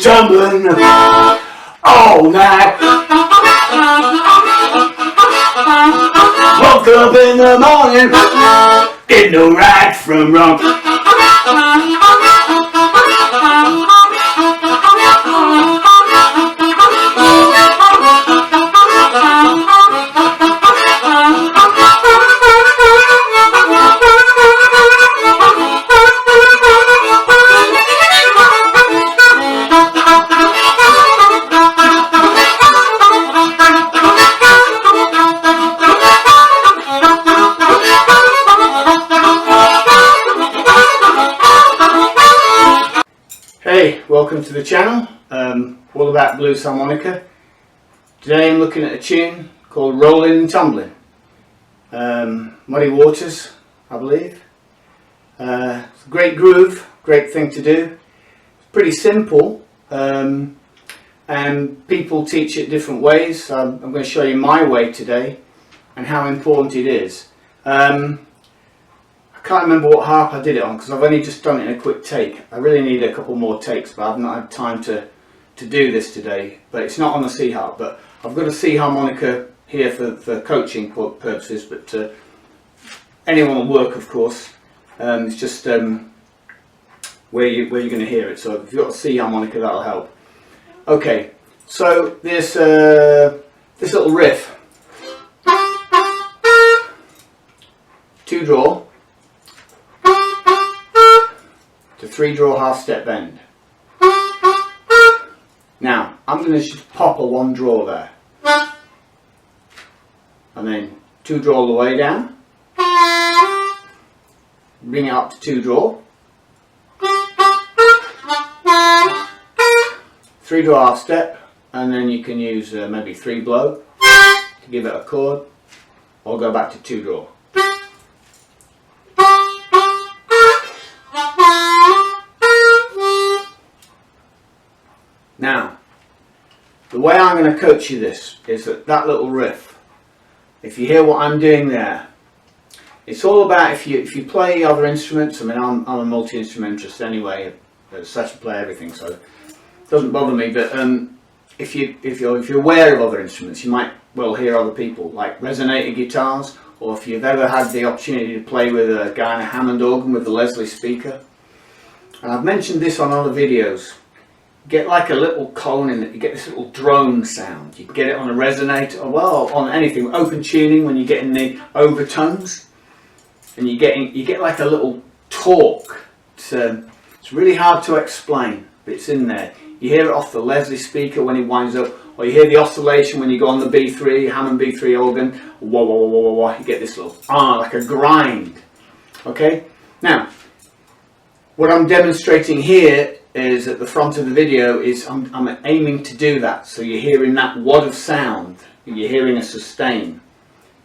tumbling all night. Woke up in the morning, didn't know right from wrong. Hey, welcome to the channel, all about blues harmonica. Today I'm looking at a tune called Rollin and Tumblin. Muddy Waters, I believe. It's a great groove, great thing to do. It's pretty simple, and people teach it different ways. I'm going to show you my way today and how important it is. I can't remember what harp I did it on because I've only just done it in a quick take. I really need a couple more takes, but I've not had time to do this today. But it's not on the C harp, but I've got a C harmonica here for coaching purposes, but anyone will work, of course. It's just where you're going to hear it. So if you've got a C harmonica, that'll help. Okay, so this little riff, 2 draw to 3 draw half step bend. Now I'm going to just pop a 1 draw there, and then 2 draw all the way down, bring it up to 2 draw, 3 draw half step, and then you can use maybe 3 blow to give it a chord, or go back to 2 draw. Now, the way I'm going to coach you this is that little riff. If you hear what I'm doing there, it's all about if you play other instruments. I mean, I'm a multi-instrumentalist anyway, session play everything, so it doesn't bother me. But if you're aware of other instruments, you might well hear other people, like resonator guitars, or if you've ever had the opportunity to play with a guy in a Hammond organ with the Leslie speaker. And I've mentioned this on other videos. Get like a little cone in it, you get this little drone sound. You can get it on a resonator, or well, on anything, open tuning when you get in the overtones, and you get like a little talk. It's really hard to explain, but it's in there. You hear it off the Leslie speaker when it winds up, or you hear the oscillation when you go on the B3, Hammond B3 organ, wah wah wah wah wah, you get this little, like a grind. Okay? Now, what I'm demonstrating here is at the front of the video is I'm aiming to do that. So you're hearing that wad of sound, you're hearing a sustain.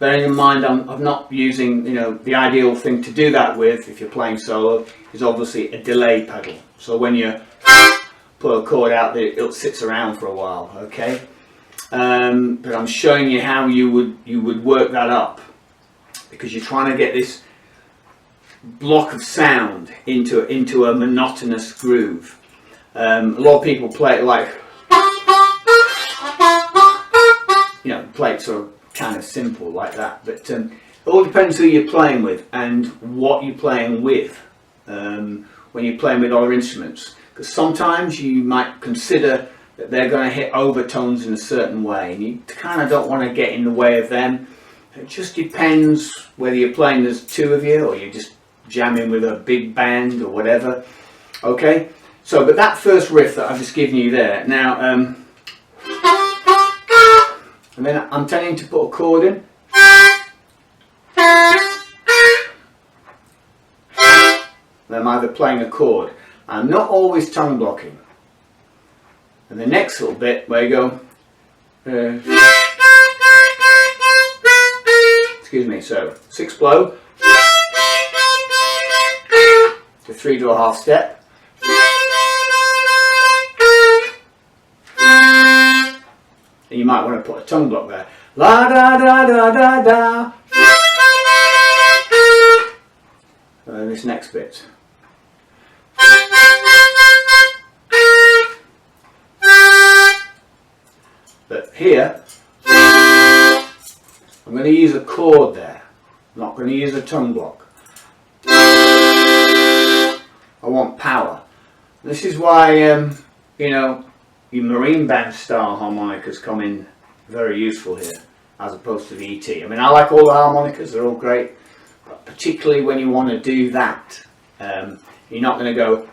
Bearing in mind I'm not using, the ideal thing to do that with if you're playing solo is obviously a delay pedal. So when you put a chord out there, it sits around for a while, okay? But I'm showing you how you would work that up, because you're trying to get this block of sound into a monotonous groove. A lot of people play it like, play it sort of kind of simple like that, but it all depends who you're playing with and what you're playing with when you're playing with other instruments, because sometimes you might consider that they're going to hit overtones in a certain way and you kind of don't want to get in the way of them. It just depends whether you're playing as 2 of you or you're just jamming with a big band or whatever. Okay, so but that first riff that I've just given you there now, and then I'm tending to put a chord in, and I'm either playing a chord. I'm not always tongue blocking. And the next little bit where you go, excuse me, so 6 blow to 3 draw half step, and you might want to put a tongue block there. La da da da da da. This next bit. here, I'm going to use a chord there. I'm not going to use a tongue block. I want power. This is why, you know, your marine band style harmonicas come in very useful here, as opposed to the ET. I mean, I like all the harmonicas, they're all great, but particularly when you want to do that, you're not going to go,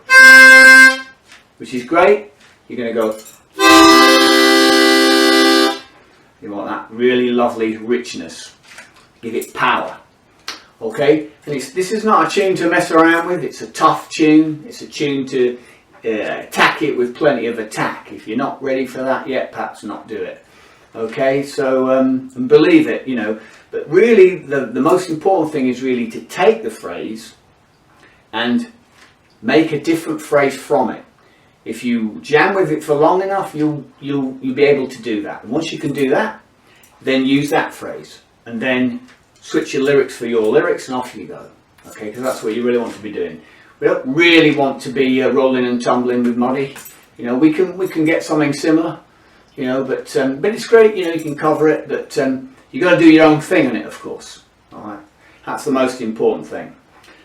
which is great, you're going to go, you want that really lovely richness, give it power. Okay, and this is not a tune to mess around with, it's a tough tune, it's a tune to attack it with plenty of attack. If you're not ready for that yet, perhaps not do it. Okay, so and believe it, you know, but really the most important thing is really to take the phrase and make a different phrase from it. If you jam with it for long enough, you'll be able to do that. And once you can do that, then use that phrase and then switch your lyrics for your lyrics and off you go. Okay, because that's what you really want to be doing. We don't really want to be rolling and tumbling with Muddy. You know, we can get something similar. You know, but it's great. You know, you can cover it, but you got to do your own thing on it, of course. All right, that's the most important thing.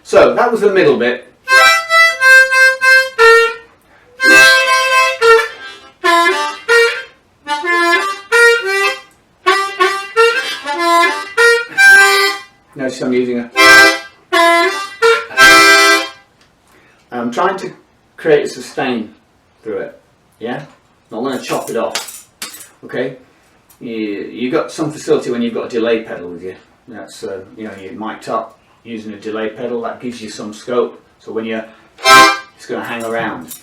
So that was the middle bit. Notice I'm using a. I'm trying to create a sustain through it. Yeah, I'm not going to chop it off. Okay, you got some facility when you've got a delay pedal with you. That's you know, you're mic'd up using a delay pedal. That gives you some scope. So when you're, it's going to hang around.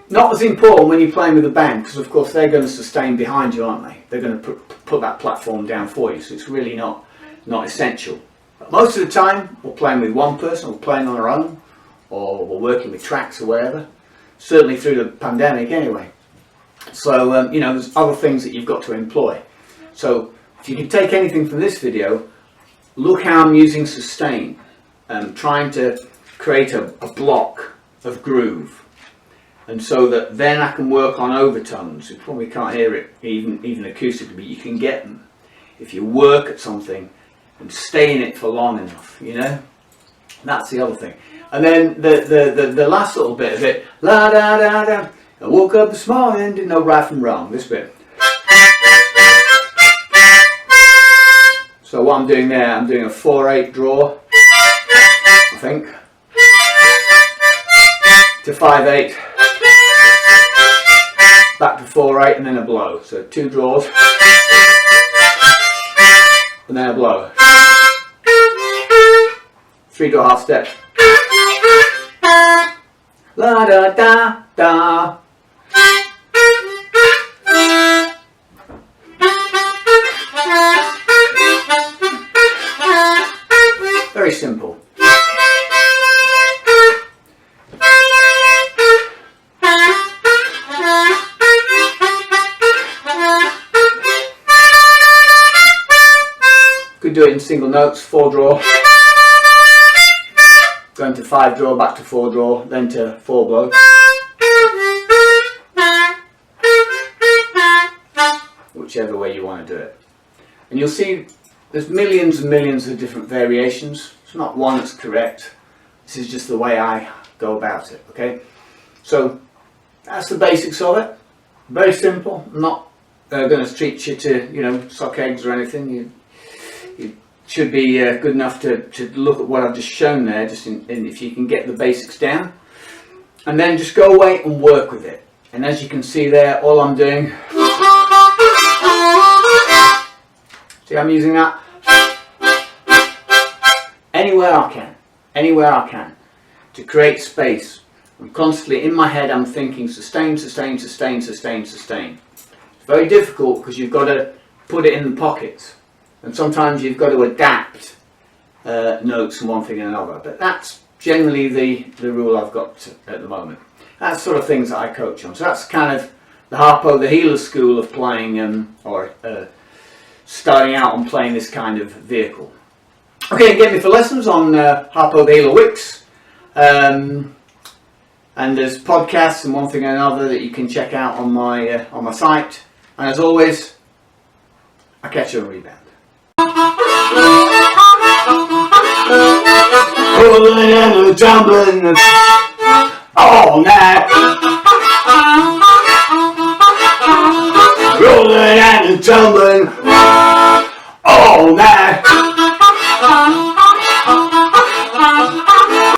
Not as important when you're playing with a band, because of course they're going to sustain behind you, aren't they? They're going to put that platform down for you. So it's really not essential. But most of the time, we're playing with one person, or playing on our own, or we're working with tracks or whatever. Certainly through the pandemic, anyway. So, you know, there's other things that you've got to employ. So, if you can take anything from this video, look how I'm using sustain, trying to create a block of groove. And so that then I can work on overtones. You probably can't hear it even acoustically, but you can get them if you work at something and stay in it for long enough, you know? That's the other thing. And then the last little bit of it, la da da da. I woke up this morning, didn't know right from wrong. This bit. So what I'm doing there, I'm doing a 4/8 draw, I think, to 5/8, back to 4/8, and then a blow. So 2 draws, and then a blow. 3 draw half step. La da da da. Very simple. Could do it in single notes, 4 draw, going to 5 draw, back to 4 draw, then to 4 blow. Whichever way you want to do it. And you'll see there's millions and millions of different variations. It's not one that's correct. This is just the way I go about it, okay? So that's the basics of it. Very simple. I'm not going to treat you to, you know, suck eggs or anything. You should be good enough to look at what I've just shown there, just in if you can get the basics down. And then just go away and work with it. And as you can see there, all I'm doing, see, I'm using that anywhere I can, to create space. I'm constantly in my head, I'm thinking sustain, sustain, sustain, sustain, sustain. It's very difficult because you've got to put it in the pockets, and sometimes you've got to adapt notes from one thing and another. But that's generally the rule I've got at the moment. That's sort of things that I coach on. So that's kind of the Harpo, the healer school of playing, starting out on playing this kind of vehicle. Okay, get me for lessons on Harpo the Healer Wicks, and there's podcasts and one thing and another that you can check out on my site. And as always, I catch you on rebound. Rollin and Tumblin all night. Rollin and Tumblin all night.